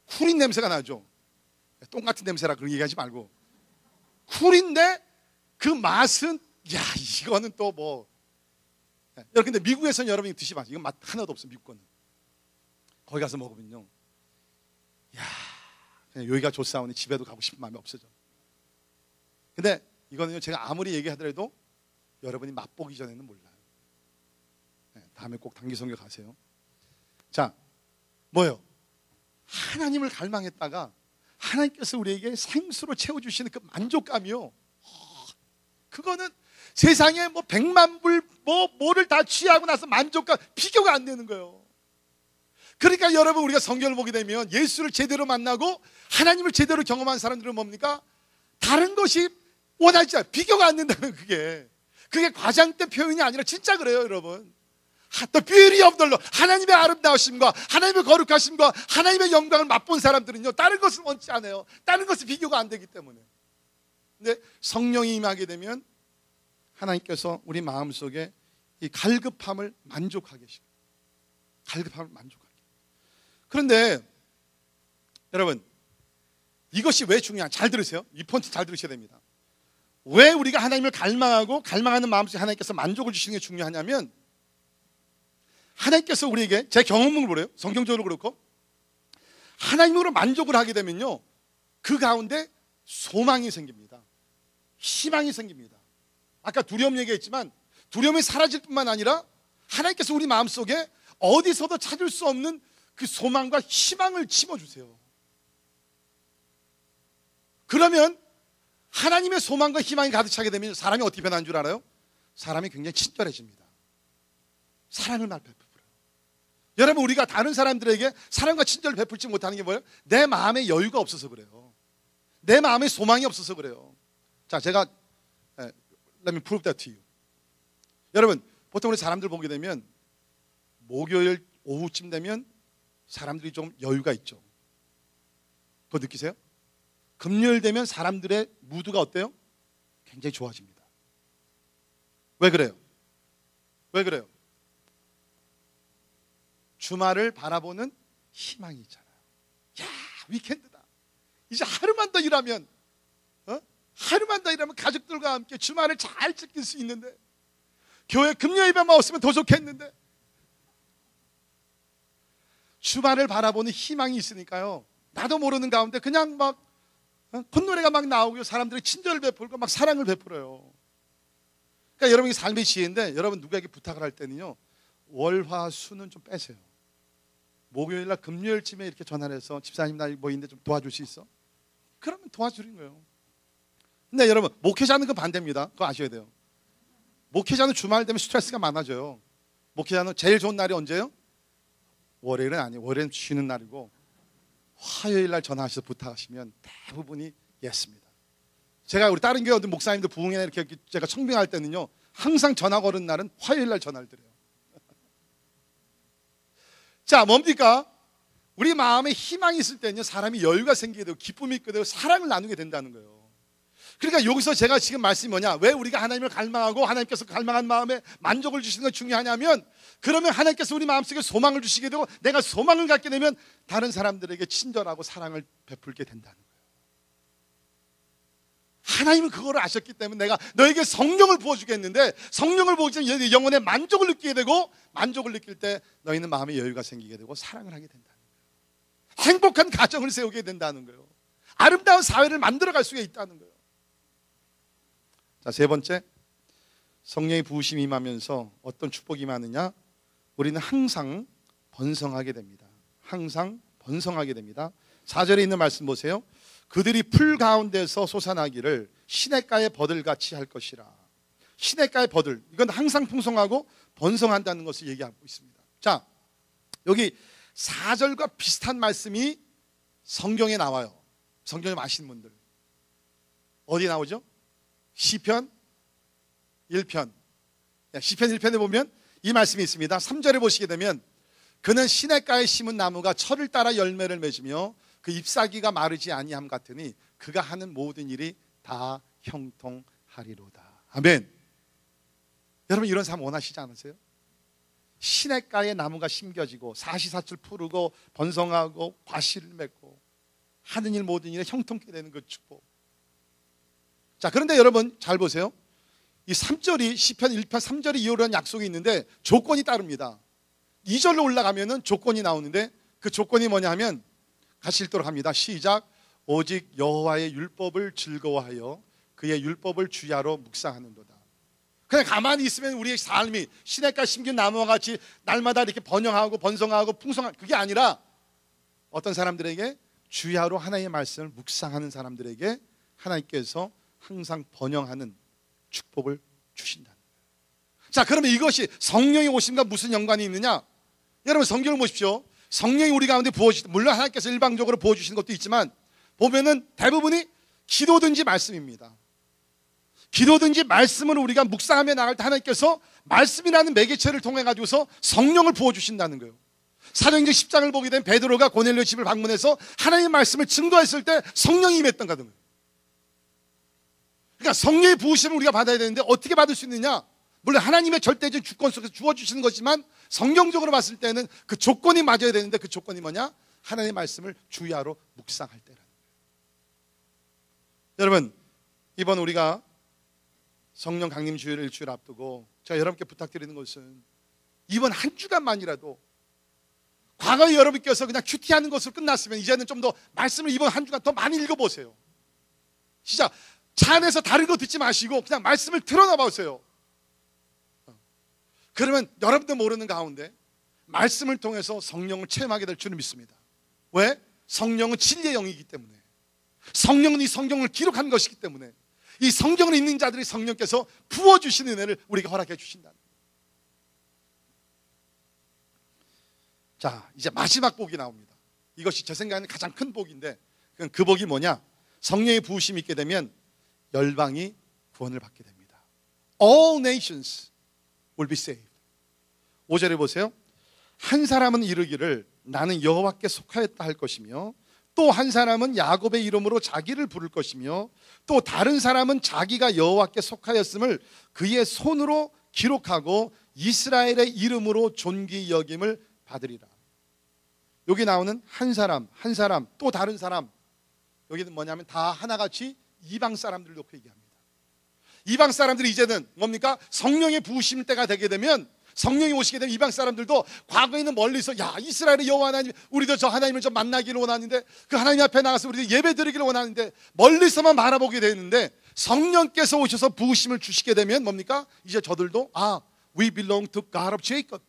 쿨인 냄새가 나죠. 똥같은 냄새라 그런 얘기하지 말고, 쿨인데 그 맛은, 이거는 또 뭐 여러분 근데 미국에서는 여러분이 드시면 이건 맛 하나도 없어. 미국 거는 거기 가서 먹으면요, 야, 그냥 여기가 좋사오니 집에도 가고 싶은 마음이 없어져. 근데 이거는요, 제가 아무리 얘기하더라도 여러분이 맛보기 전에는 몰라요. 다음에 꼭 단기성교 가세요. 자, 뭐요? 하나님을 갈망했다가 하나님께서 우리에게 생수로 채워주시는 그 만족감이요, 그거는 세상에 뭐 100만 불 뭐를 다 취하고 나서 만족감 비교가 안 되는 거예요. 그러니까 여러분, 우리가 성경을 보게 되면 예수를 제대로 만나고 하나님을 제대로 경험한 사람들은 뭡니까? 다른 것이 원하지 않아요. 비교가 안 된다는, 그게 과장된 표현이 아니라 진짜 그래요, 여러분. The beauty of the Lord, 하나님의 아름다우심과 하나님의 거룩하심과 하나님의 영광을 맛본 사람들은요, 다른 것을 원치 않아요. 다른 것이 비교가 안 되기 때문에. 근데 성령이 임하게 되면 하나님께서 우리 마음속에 이 갈급함을 만족하게 하시고, 갈급함을 만족하게. 그런데 여러분, 이것이 왜 중요한지 잘 들으세요. 이 포인트 잘 들으셔야 됩니다. 왜 우리가 하나님을 갈망하고 갈망하는 마음속에 하나님께서 만족을 주시는 게 중요하냐면, 하나님께서 우리에게, 제 경험을 그래요, 성경적으로 그렇고, 하나님으로 만족을 하게 되면요, 그 가운데 소망이 생깁니다. 희망이 생깁니다. 아까 두려움 얘기했지만 두려움이 사라질 뿐만 아니라 하나님께서 우리 마음속에 어디서도 찾을 수 없는 그 소망과 희망을 심어주세요. 그러면 하나님의 소망과 희망이 가득 차게 되면 사람이 어떻게 변하는 줄 알아요? 사람이 굉장히 친절해집니다. 사랑을 막 베풀어요. 여러분, 우리가 다른 사람들에게 사랑과 친절을 베풀지 못하는 게 뭐예요? 내 마음에 여유가 없어서 그래요. 내 마음에 소망이 없어서 그래요. 자, 제가 Let me prove that to you. 여러분, 보통 우리 사람들 보게 되면 목요일 오후쯤 되면 사람들이 좀 여유가 있죠. 그거 느끼세요? 금요일 되면 사람들의 무드가 어때요? 굉장히 좋아집니다. 왜 그래요? 왜 그래요? 주말을 바라보는 희망이 있잖아요. 야, 위켄드다. 이제 하루만 더 일하면, 하루만 더 일하면 가족들과 함께 주말을 잘 지킬 수 있는데, 교회 금요 예배만 없으면 더 좋겠는데. 주말을 바라보는 희망이 있으니까요, 나도 모르는 가운데 그냥 막 콧노래가 막 나오고 사람들이 친절을 베풀고 막 사랑을 베풀어요. 그러니까 여러분이 삶의 지혜인데, 여러분 누구에게 부탁을 할 때는요, 월화수는 좀 빼세요. 목요일날 금요일쯤에 이렇게 전화를 해서 집사님 나 뭐 있는데 좀 도와줄 수 있어? 그러면 도와주는 거예요. 근데 여러분, 목회자는 그 반대입니다. 그거 아셔야 돼요. 목회자는 주말 되면 스트레스가 많아져요. 목회자는 제일 좋은 날이 언제예요? 월요일은 아니에요. 월요일은 쉬는 날이고, 화요일날 전화하셔서 부탁하시면 대부분이 예스입니다. 제가 우리 다른 교회 목사님들 부흥회나 이렇게 제가 청빙할 때는요, 항상 전화 거는 날은 화요일날 전화를 드려요. 자, 뭡니까? 우리 마음에 희망이 있을 때는요, 사람이 여유가 생기게 되고 기쁨이 있게 되고 사랑을 나누게 된다는 거예요. 그러니까 여기서 제가 지금 말씀이 뭐냐, 왜 우리가 하나님을 갈망하고 하나님께서 갈망한 마음에 만족을 주시는 게 중요하냐면, 그러면 하나님께서 우리 마음속에 소망을 주시게 되고, 내가 소망을 갖게 되면 다른 사람들에게 친절하고 사랑을 베풀게 된다는 거예요. 하나님은 그거를 아셨기 때문에 내가 너에게 성령을 부어주겠는데, 성령을 부어주면 영혼의 만족을 느끼게 되고, 만족을 느낄 때 너희는 마음의 여유가 생기게 되고 사랑을 하게 된다는 거예요. 행복한 가정을 세우게 된다는 거예요. 아름다운 사회를 만들어갈 수가 있다는 거예요. 자, 세 번째, 성령의 부으심이 임하면서 어떤 축복이 임하느냐? 우리는 항상 번성하게 됩니다. 항상 번성하게 됩니다. 4절에 있는 말씀 보세요. 그들이 풀 가운데서 솟아나기를 시냇가의 버들같이 할 것이라. 시냇가의 버들, 이건 항상 풍성하고 번성한다는 것을 얘기하고 있습니다. 자, 여기 4절과 비슷한 말씀이 성경에 나와요. 성경에 아시는 분들 어디 나오죠? 시편 1편. 시편 1편에 보면 이 말씀이 있습니다. 3절에 보시게 되면, 그는 시냇가에 심은 나무가 철을 따라 열매를 맺으며 그 잎사귀가 마르지 아니함 같으니 그가 하는 모든 일이 다 형통하리로다. 아멘. 여러분, 이런 삶 원하시지 않으세요? 시냇가에 나무가 심겨지고 사시사철 푸르고 번성하고 과실을 맺고 하는 일 모든 일에 형통케 되는 그 축복. 자, 그런데 여러분 잘 보세요. 이 3절이 시편 1편 3절이 이어라는 약속이 있는데 조건이 따릅니다. 2절로 올라가면은 조건이 나오는데 그 조건이 뭐냐 하면 같이 읽도록 합니다. 시작. 오직 여호와의 율법을 즐거워하여 그의 율법을 주야로 묵상하는도다. 그냥 가만히 있으면 우리의 삶이 시냇가 심긴 나무와 같이 날마다 이렇게 번영하고 번성하고 풍성한 그게 아니라 어떤 사람들에게 주야로 하나님의 말씀을 묵상하는 사람들에게 하나님께서 항상 번영하는 축복을 주신다. 자, 그러면 이것이 성령이 오심과 무슨 연관이 있느냐? 여러분 성경을 보십시오. 성령이 우리 가운데 부어주시, 물론 하나님께서 일방적으로 부어주시는 것도 있지만 보면은 대부분이 기도든지 말씀입니다. 기도든지 말씀을 우리가 묵상하며 나갈 때 하나님께서 말씀이라는 매개체를 통해 가지고서 성령을 부어주신다는 거예요. 사도행전 10장을 보게 된 베드로가 고넬료 집을 방문해서 하나님의 말씀을 증거했을 때 성령이 임했던 거거든요. 그러니까 성령의 부으심을 우리가 받아야 되는데 어떻게 받을 수 있느냐? 물론 하나님의 절대적 주권 속에서 주어주시는 것이지만 성경적으로 봤을 때는 그 조건이 맞아야 되는데 그 조건이 뭐냐? 하나님의 말씀을 주야로 묵상할 때라는 거예요. 여러분, 이번 우리가 성령 강림 주일을 일주일 앞두고 제가 여러분께 부탁드리는 것은 이번 한 주간만이라도 과거에 여러분께서 그냥 큐티하는 것으로 끝났으면 이제는 좀 더 말씀을 이번 한 주간 더 많이 읽어보세요. 진짜 차 안에서 다른 거 듣지 마시고 그냥 말씀을 틀어놔 보세요. 그러면 여러분들 모르는 가운데 말씀을 통해서 성령을 체험하게 될 줄을 믿습니다. 왜? 성령은 진리의 영이기 때문에, 성령은 이 성경을 기록한 것이기 때문에 이 성경을 읽는 자들이 성령께서 부어주시는 은혜를 우리가 허락해 주신다. 자, 이제 마지막 복이 나옵니다. 이것이 제 생각에는 가장 큰 복인데 그 복이 뭐냐? 성령의 부으심이 있게 되면 열방이 구원을 받게 됩니다. All nations will be saved. 5절에 보세요. 한 사람은 이르기를 나는 여호와께 속하였다 할 것이며 또 한 사람은 야곱의 이름으로 자기를 부를 것이며 또 다른 사람은 자기가 여호와께 속하였음을 그의 손으로 기록하고 이스라엘의 이름으로 존귀 여김을 받으리라. 여기 나오는 한 사람, 또 다른 사람, 여기는 뭐냐면 다 하나같이 이방 사람들을 놓고 얘기합니다. 이방 사람들이 이제는 뭡니까? 성령의 부으심 때가 되게 되면, 성령이 오시게 되면 이방 사람들도 과거에는 멀리서 야, 이스라엘의 여호와 하나님, 우리도 저 하나님을 좀 만나기를 원하는데 그 하나님 앞에 나가서 우리도 예배 드리기를 원하는데 멀리서만 바라보게 되는데 성령께서 오셔서 부으심을 주시게 되면 뭡니까? 이제 저들도 we belong to God of Jacob.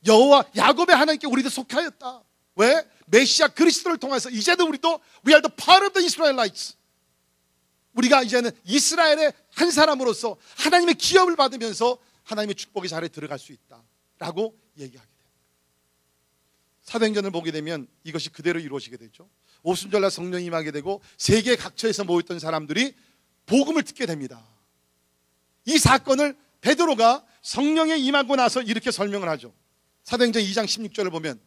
여호와 야곱의 하나님께 우리도 속하였다. 왜? 메시아 그리스도를 통해서 이제는 우리도 we are the part of the Israelites. 우리가 이제는 이스라엘의 한 사람으로서 하나님의 기업을 받으면서 하나님의 축복의 자리에 들어갈 수 있다라고 얘기하게 돼요. 사도행전을 보게 되면 이것이 그대로 이루어지게 되죠. 오순절날 성령이 임하게 되고 세계 각처에서 모였던 사람들이 복음을 듣게 됩니다. 이 사건을 베드로가 성령에 임하고 나서 이렇게 설명을 하죠. 사도행전 2장 16절을 보면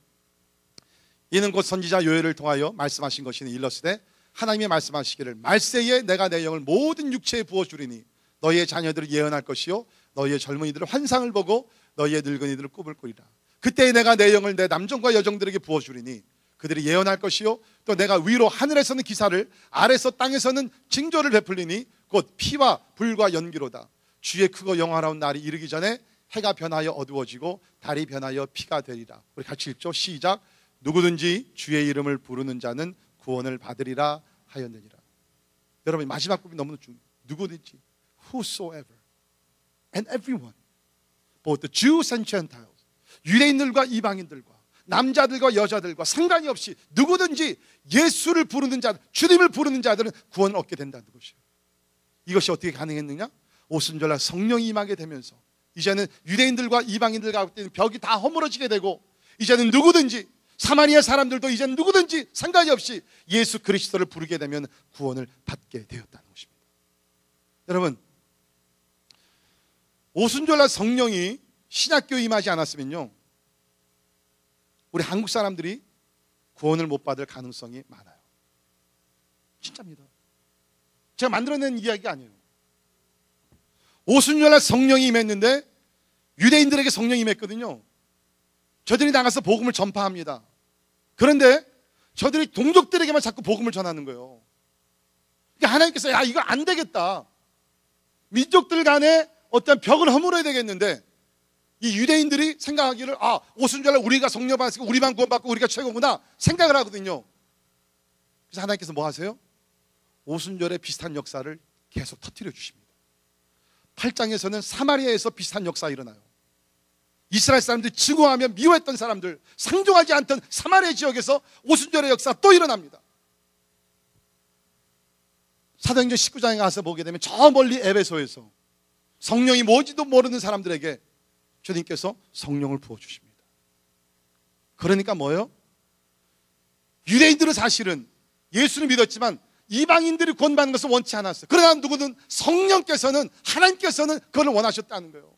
이는 곧 선지자 요엘을 통하여 말씀하신 것이니 일러스되 하나님의 말씀하시기를 말세에 내가 내 영을 모든 육체에 부어주리니 너희의 자녀들을 예언할 것이요 너희의 젊은이들은 환상을 보고 너희의 늙은이들은 꿈을 꾸리라. 그때 내가 내 영을 내 남종과 여종들에게 부어주리니 그들이 예언할 것이요 또 내가 위로 하늘에서는 기사를 아래서 땅에서는 징조를 베풀리니 곧 피와 불과 연기로다. 주의 크고 영화로운 날이 이르기 전에 해가 변하여 어두워지고 달이 변하여 피가 되리라. 우리 같이 읽죠. 시작. 누구든지 주의 이름을 부르는 자는 구원을 받으리라 하였느니라. 여러분 마지막 부분이 너무 중요해요. 누구든지 whosoever and everyone both the Jews and Gentiles 유대인들과 이방인들과 남자들과 여자들과 상관이 없이 누구든지 예수를 부르는 자들, 주님을 부르는 자들은 구원을 얻게 된다는 것이에요. 이것이 어떻게 가능했느냐? 오순절날 성령이 임하게 되면서 이제는 유대인들과 이방인들 가운데 벽이 다 허물어지게 되고 이제는 누구든지 사마리아 사람들도 이제는 누구든지 상관이 없이 예수 그리스도를 부르게 되면 구원을 받게 되었다는 것입니다. 여러분 오순절날 성령이 신약교에 임하지 않았으면요 우리 한국 사람들이 구원을 못 받을 가능성이 많아요. 진짜입니다. 제가 만들어낸 이야기가 아니에요. 오순절날 성령이 임했는데 유대인들에게 성령이 임했거든요. 저들이 나가서 복음을 전파합니다. 그런데 저들이 동족들에게만 자꾸 복음을 전하는 거예요. 그러니까 하나님께서 야 이거 안 되겠다. 민족들 간에 어떤 벽을 허물어야 되겠는데, 이 유대인들이 생각하기를 오순절날 우리가 성령 받았으니까 우리만 구원받고 우리가 최고구나 생각을 하거든요. 그래서 하나님께서 뭐 하세요? 오순절에 비슷한 역사를 계속 터뜨려 주십니다. 8장에서는 사마리아에서 비슷한 역사가 일어나요. 이스라엘 사람들이 증오하며 미워했던 사람들, 상종하지 않던 사마리아 지역에서 오순절의 역사가 또 일어납니다. 사도행전 19장에 가서 보게 되면 저 멀리 에베소에서 성령이 뭔지도 모르는 사람들에게 주님께서 성령을 부어주십니다. 그러니까 뭐예요? 유대인들은 사실은 예수를 믿었지만 이방인들이 구원받는 것을 원치 않았어요. 그러나 누구든 성령께서는, 하나님께서는 그걸 원하셨다는 거예요.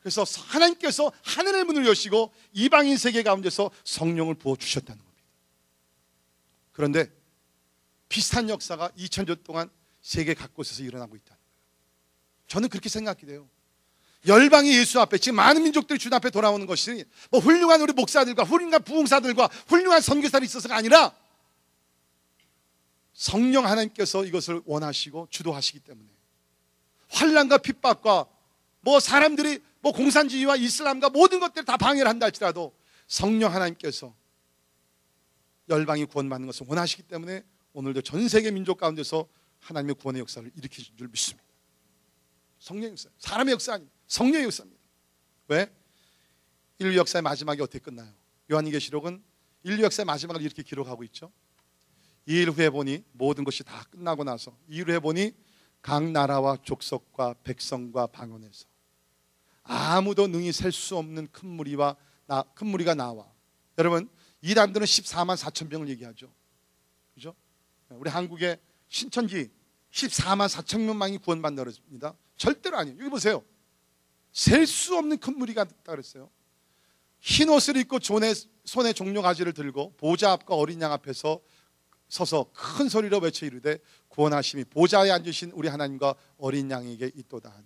그래서 하나님께서 하늘의 문을 여시고 이방인 세계 가운데서 성령을 부어주셨다는 겁니다. 그런데 비슷한 역사가 2000년 동안 세계 각곳에서 일어나고 있다는 거예요. 저는 그렇게 생각이 돼요. 열방이 예수 앞에, 지금 많은 민족들이 주님 앞에 돌아오는 것이 뭐 훌륭한 우리 목사들과 훌륭한 부흥사들과 훌륭한 선교사들이 있어서가 아니라 성령 하나님께서 이것을 원하시고 주도하시기 때문에, 환난과 핍박과 뭐 사람들이 뭐 공산주의와 이슬람과 모든 것들을 다 방해를 한다 할지라도 성령 하나님께서 열방이 구원받는 것을 원하시기 때문에 오늘도 전 세계 민족 가운데서 하나님의 구원의 역사를 일으키신 줄 믿습니다. 성령의 역사, 사람의 역사 아닙니다. 성령의 역사입니다. 왜? 인류 역사의 마지막이 어떻게 끝나요? 요한계시록은 인류 역사의 마지막을 이렇게 기록하고 있죠. 2일 후에 보니, 모든 것이 다 끝나고 나서 2일 후에 보니 각 나라와 족속과 백성과 방언에서 아무도 능히 셀 수 없는 큰 무리가 나와. 여러분, 이단들은 14만 4천 명을 얘기하죠. 그죠? 우리 한국의 신천지 14만 4천 명만이 구원받는다 그랬습니다. 절대로 아니에요. 여기 보세요. 셀 수 없는 큰 무리가 있다 그랬어요. 흰 옷을 입고 손에 종려 가지를 들고 보좌 앞과 어린 양 앞에서 서서 큰 소리로 외쳐 이르되 구원하심이 보좌에 앉으신 우리 하나님과 어린 양에게 있도다 하니.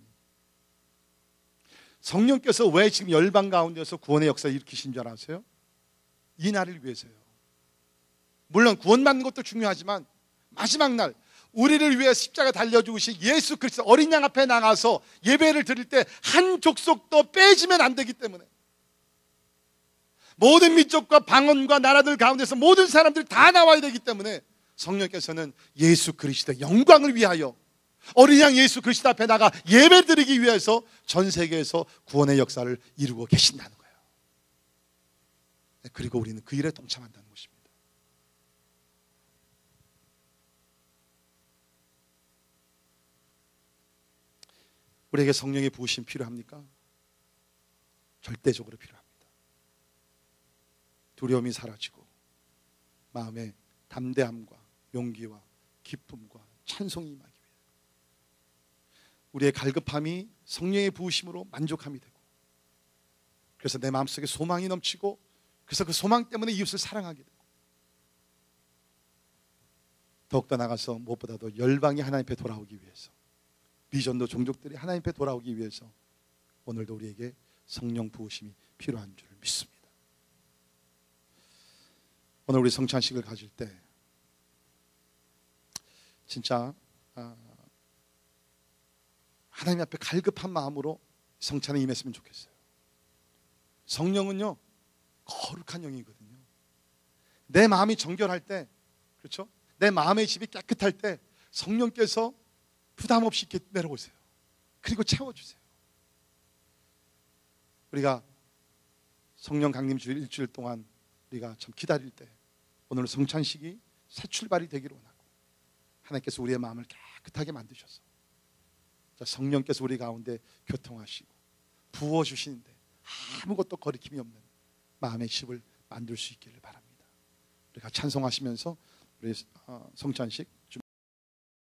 성령께서 왜 지금 열방 가운데서 구원의 역사를 일으키신 줄 아세요? 이 날을 위해서요. 물론 구원받는 것도 중요하지만 마지막 날 우리를 위해 십자가 달려 죽으신 예수 그리스도 어린 양 앞에 나가서 예배를 드릴 때 한 족속도 빼지면 안 되기 때문에, 모든 민족과 방언과 나라들 가운데서 모든 사람들이 다 나와야 되기 때문에 성령께서는 예수 그리스도의 영광을 위하여 어린 양 예수 그리스도 앞에 나가 예배 드리기 위해서 전 세계에서 구원의 역사를 이루고 계신다는 거예요. 그리고 우리는 그 일에 동참한다는 것입니다. 우리에게 성령의 부으심 필요합니까? 절대적으로 필요합니다. 두려움이 사라지고 마음에 담대함과 용기와 기쁨과 찬송이 임하기 위해 우리의 갈급함이 성령의 부으심으로 만족함이 되고, 그래서 내 마음속에 소망이 넘치고, 그래서 그 소망 때문에 이웃을 사랑하게 되고, 더욱더 나가서 무엇보다도 열방이 하나님 앞에 돌아오기 위해서, 비전도 종족들이 하나님 앞에 돌아오기 위해서 오늘도 우리에게 성령 부으심이 필요한 줄 믿습니다. 오늘 우리 성찬식을 가질 때 진짜 하나님 앞에 갈급한 마음으로 성찬에 임했으면 좋겠어요. 성령은요 거룩한 영이거든요. 내 마음이 정결할 때, 그렇죠? 내 마음의 집이 깨끗할 때 성령께서 부담 없이 이렇게 내려오세요. 그리고 채워주세요. 우리가 성령 강림 일주일 동안 우리가 참 기다릴 때 오늘 성찬식이 새 출발이 되기를 원하고, 하나님께서 우리의 마음을 깨끗하게 만드셔서 성령께서 우리 가운데 교통하시고 부어주시는데 아무것도 거리낌이 없는 마음의 집을 만들 수 있기를 바랍니다. 우리가 찬송하시면서 우리 성찬식